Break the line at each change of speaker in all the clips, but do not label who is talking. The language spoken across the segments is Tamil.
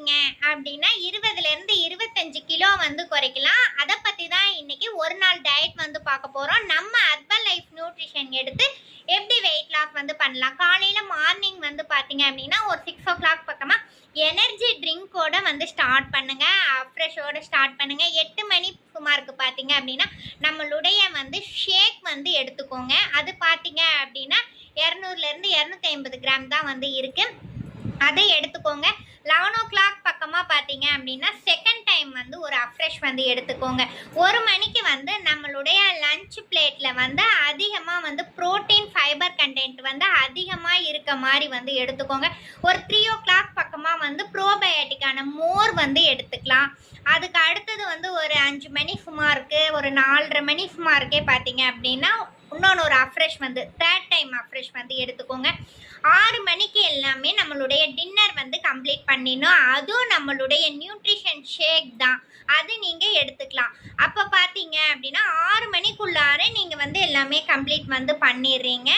பார்த்தீங்க அப்படின்னா 20லேருந்து 25 கிலோ வந்து குறைக்கலாம். அதை பற்றி தான் இன்னைக்கு ஒரு நாள் டயட் வந்து பார்க்க போகிறோம். நம்ம அர்பன் லைஃப் நியூட்ரிஷன் எடுத்து எப்படி வெயிட் லாஸ் வந்து பண்ணலாம். காலையில் மார்னிங் வந்து பார்த்தீங்க அப்படின்னா ஒரு 6 o'clock பக்கமாக எனர்ஜி ட்ரிங்கோட வந்து ஸ்டார்ட் பண்ணுங்க. ஃப்ரெஷோட ஸ்டார்ட் பண்ணுங்க. 8 மணி சுமாருக்கு பார்த்தீங்க அப்படின்னா நம்மளுடைய வந்து ஷேக் வந்து எடுத்துக்கோங்க. அது பார்த்தீங்க அப்படின்னா 200லேருந்து 250 கிராம் தான் வந்து இருக்கு. அதை எடுத்துக்கோங்க. 11 o'clock பக்கமாக பார்த்தீங்க அப்படின்னா செகண்ட் டைம் வந்து ஒரு அஃப்ரெஷ் வந்து எடுத்துக்கோங்க. 1 மணிக்கு வந்து நம்மளுடைய லஞ்ச் பிளேட்டில் வந்து அதிகமாக வந்து ப்ரோட்டீன் ஃபைபர் கண்டென்ட் வந்து அதிகமாக இருக்க மாதிரி வந்து எடுத்துக்கோங்க. ஒரு 3 o'clock பக்கமாக வந்து ப்ரோபயோட்டிக்கான மோர் வந்து எடுத்துக்கலாம். அதுக்கு அடுத்தது வந்து ஒரு 5 மணி சுமாருக்கு ஒரு 4:30 மணி சுமாருக்கே பார்த்தீங்க அப்படின்னா இன்னொன்று ஒரு அஃப்ரெஷ் வந்து தேர்ட் டைம் அஃப்ரெஷ் வந்து எடுத்துக்கோங்க. 6 மணிக்கு எல்லாமே நம்மளுடைய டின்னர் வந்து கம்ப்ளீட் பண்ணிடணும். அதுவும் நம்மளுடைய நியூட்ரிஷன் ஷேக் தான், அது நீங்கள் எடுத்துக்கலாம். அப்போ பார்த்தீங்க அப்படின்னா 6 மணிக்குள்ளார நீங்கள் வந்து எல்லாமே கம்ப்ளீட் வந்து பண்ணிடுறீங்க.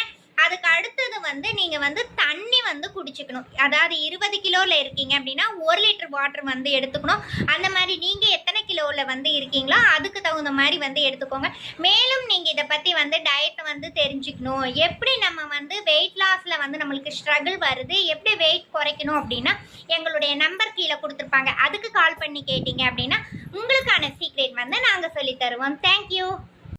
அதுக்கு அடுத்தது வந்து நீங்கள் வந்து தண்ணி வந்து குடிச்சுக்கணும். அதாவது 20 கிலோவில் இருக்கீங்க அப்படின்னா 1 லிட்டர் வாட்டர் வந்து எடுத்துக்கணும். அந்த மாதிரி நீங்கள் எத்தனை கிலோவில் வந்து இருக்கீங்களோ அதுக்கு தகுந்த மாதிரி வந்து எடுத்துக்கோங்க. மேலும் நீங்கள் இதை பற்றி வந்து டயட்டை வந்து தெரிஞ்சுக்கணும், எப்படி நம்ம வந்து வெயிட் லாஸில் வந்து நம்மளுக்கு ஸ்ட்ரகிள் வருது, எப்படி வெயிட் குறைக்கணும் அப்படின்னா எங்களுடைய நம்பர் கீழே கொடுத்துருப்பாங்க. அதுக்கு கால் பண்ணி கேட்டீங்க அப்படின்னா உங்களுக்கான சீக்ரெட் வந்து நாங்கள் சொல்லி தருவோம். தேங்க்யூ.